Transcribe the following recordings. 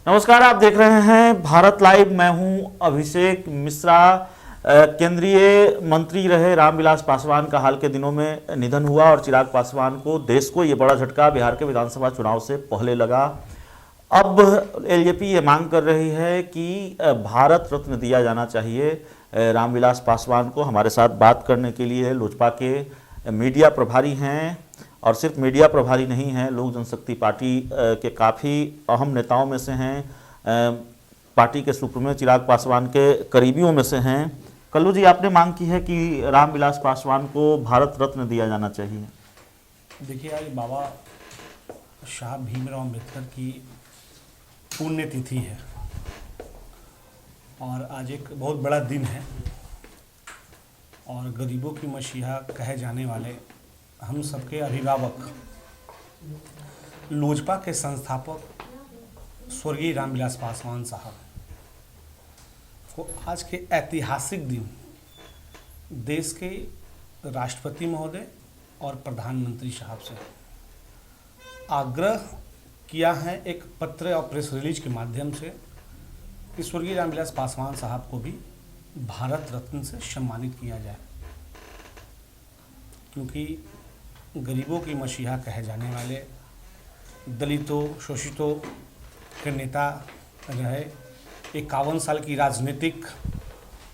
नमस्कार, आप देख रहे हैं भारत लाइव। मैं हूं अभिषेक मिश्रा। केंद्रीय मंत्री रहे रामविलास पासवान का हाल के दिनों में निधन हुआ और चिराग पासवान को, देश को ये बड़ा झटका बिहार के विधानसभा चुनाव से पहले लगा। अब एलजेपी ये मांग कर रही है कि भारत रत्न दिया जाना चाहिए रामविलास पासवान को। हमारे साथ बात करने के लिए लोजपा के मीडिया प्रभारी हैं, और सिर्फ मीडिया प्रभारी नहीं हैं, लोक जनशक्ति पार्टी के काफ़ी अहम नेताओं में से हैं, पार्टी के सुप्रीमो चिराग पासवान के करीबियों में से हैं। कल्लू जी, आपने मांग की है कि रामविलास पासवान को भारत रत्न दिया जाना चाहिए। देखिए, आज बाबा साहब भीमराव अम्बेडकर की पुण्यतिथि है और आज एक बहुत बड़ा दिन है, और गरीबों की मसीहा कहे जाने वाले हम सबके अभिभावक, लोजपा के संस्थापक स्वर्गीय रामविलास पासवान साहब को आज के ऐतिहासिक दिन देश के राष्ट्रपति महोदय और प्रधानमंत्री साहब से आग्रह किया है एक पत्र और प्रेस रिलीज के माध्यम से कि स्वर्गीय रामविलास पासवान साहब को भी भारत रत्न से सम्मानित किया जाए, क्योंकि गरीबों की मसीहा कहे जाने वाले, दलितों शोषितों के नेता रहे, 51 साल की राजनीतिक,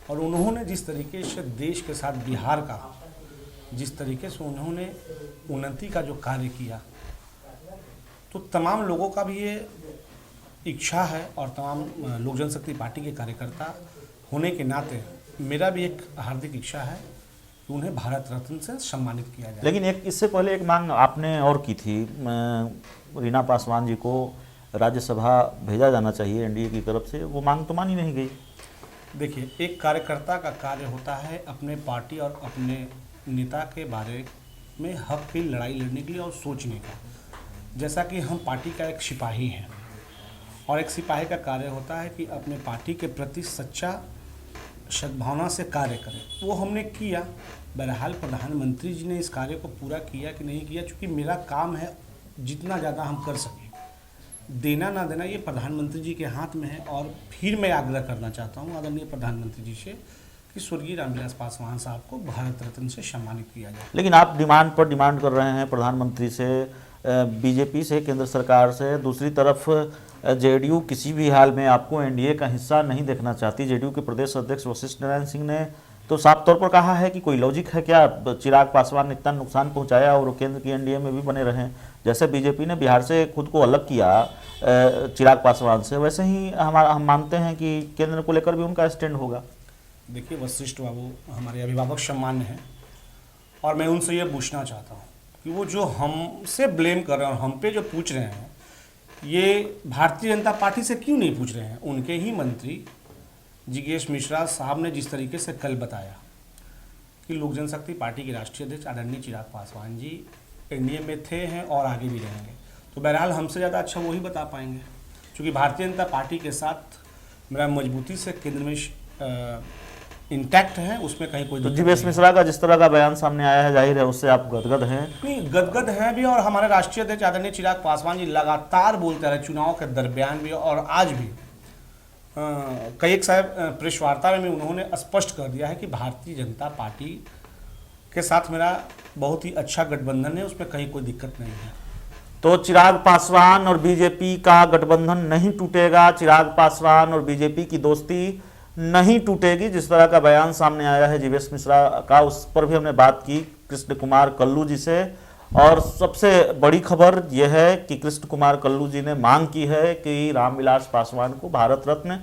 और उन्होंने जिस तरीके से देश के साथ बिहार का, जिस तरीके से उन्होंने उन्नति का जो कार्य किया, तो तमाम लोगों का भी ये इच्छा है और तमाम लोक जनशक्ति पार्टी के कार्यकर्ता होने के नाते मेरा भी एक हार्दिक इच्छा है कि उन्हें भारत रत्न से सम्मानित किया जाए। लेकिन इससे पहले एक मांग आपने और की थी, रीना पासवान जी को राज्यसभा भेजा जाना चाहिए एनडीए की तरफ से, वो मांग तो मानी नहीं गई। देखिए, एक कार्यकर्ता का कार्य होता है अपने पार्टी और अपने नेता के बारे में हक की लड़ाई लड़ने के लिए और सोचने का। जैसा कि हम पार्टी का एक सिपाही हैं, और एक सिपाही का कार्य होता है कि अपने पार्टी के प्रति सच्चा सद्भावना से कार्य करें। वो हमने किया। बहरहाल प्रधानमंत्री जी ने इस कार्य को पूरा किया कि नहीं किया, चूँकि मेरा काम है जितना ज़्यादा हम कर सकें, देना ना देना ये प्रधानमंत्री जी के हाथ में है। और फिर मैं आग्रह करना चाहता हूँ आदरणीय प्रधानमंत्री जी से कि स्वर्गीय रामविलास पासवान साहब को भारत रत्न से सम्मानित किया जाए। लेकिन आप डिमांड पर डिमांड कर रहे हैं प्रधानमंत्री से, बीजेपी से, केंद्र सरकार से। दूसरी तरफ जेडीयू किसी भी हाल में आपको एनडीए का हिस्सा नहीं देखना चाहती। जेडीयू के प्रदेश अध्यक्ष वशिष्ठ नारायण सिंह ने तो साफ तौर पर कहा है कि कोई लॉजिक है क्या, चिराग पासवान ने इतना नुकसान पहुंचाया और वो केंद्र की एनडीए में भी बने रहें। जैसे बीजेपी ने बिहार से खुद को अलग किया चिराग पासवान से, वैसे ही हम मानते हैं कि केंद्र को लेकर भी उनका स्टैंड होगा। देखिए, वशिष्ठ बाबू हमारे अभिभावक सम्मान्य हैं, और मैं उनसे ये पूछना चाहता हूँ कि वो जो हमसे ब्लेम कर रहे हैं और हम पे जो पूछ रहे हैं, ये भारतीय जनता पार्टी से क्यों नहीं पूछ रहे हैं। उनके ही मंत्री जिगेश मिश्रा साहब ने जिस तरीके से कल बताया कि लोक जनशक्ति पार्टी के राष्ट्रीय अध्यक्ष आदरणीय चिराग पासवान जी एनडीए में थे, हैं और आगे भी रहेंगे, तो बहरहाल हमसे ज़्यादा अच्छा वही बता पाएंगे, क्योंकि भारतीय जनता पार्टी के साथ मेरा मजबूती से केंद्र में इंटैक्ट है, उसमें कहीं कोई। तो जिगेश मिश्रा का जिस तरह का बयान सामने आया है, जाहिर है उससे आप गदगद हैं। नहीं, गदगद हैं भी, और हमारे राष्ट्रीय अध्यक्ष आदरणीय चिराग पासवान जी लगातार बोलते रहे, चुनाव के दरमियान भी और आज भी। कई एक साहब प्रेस वार्ता में उन्होंने स्पष्ट कर दिया है कि भारतीय जनता पार्टी के साथ मेरा बहुत ही अच्छा गठबंधन है, उसमें कहीं कोई दिक्कत नहीं है। तो चिराग पासवान और बीजेपी का गठबंधन नहीं टूटेगा, चिराग पासवान और बीजेपी की दोस्ती नहीं टूटेगी, जिस तरह का बयान सामने आया है जिगेश मिश्रा का, उस पर भी हमने बात की कृष्ण कुमार कल्लू जी से। और सबसे बड़ी खबर यह है कि कृष्ण कुमार कल्लू जी ने मांग की है कि रामविलास पासवान को भारत रत्न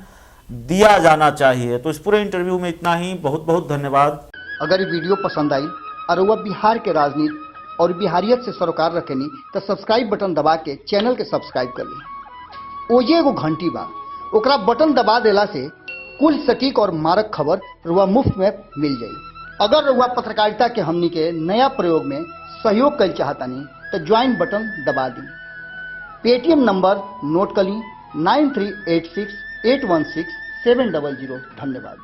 दिया जाना चाहिए। तो इस पूरे इंटरव्यू में इतना ही। बहुत बहुत धन्यवाद। अगर ये वीडियो पसंद आई और वह बिहार के राजनीति और बिहारियत से सरोकार रखेनी तो सब्सक्राइब बटन दबा के चैनल के सब्सक्राइब कर ली। ओजे एगो घंटी बा, ओकरा बटन दबा देला से कुल सटीक और मारक खबर रुआ मुफ्त में मिल जाई। अगर रुआ पत्रकारिता के हमनी के नया प्रयोग में सहयोग कर चाहतानी तो ज्वाइन बटन दबा दी। पेटीएम नंबर नोट कर ली 9386816700। धन्यवाद।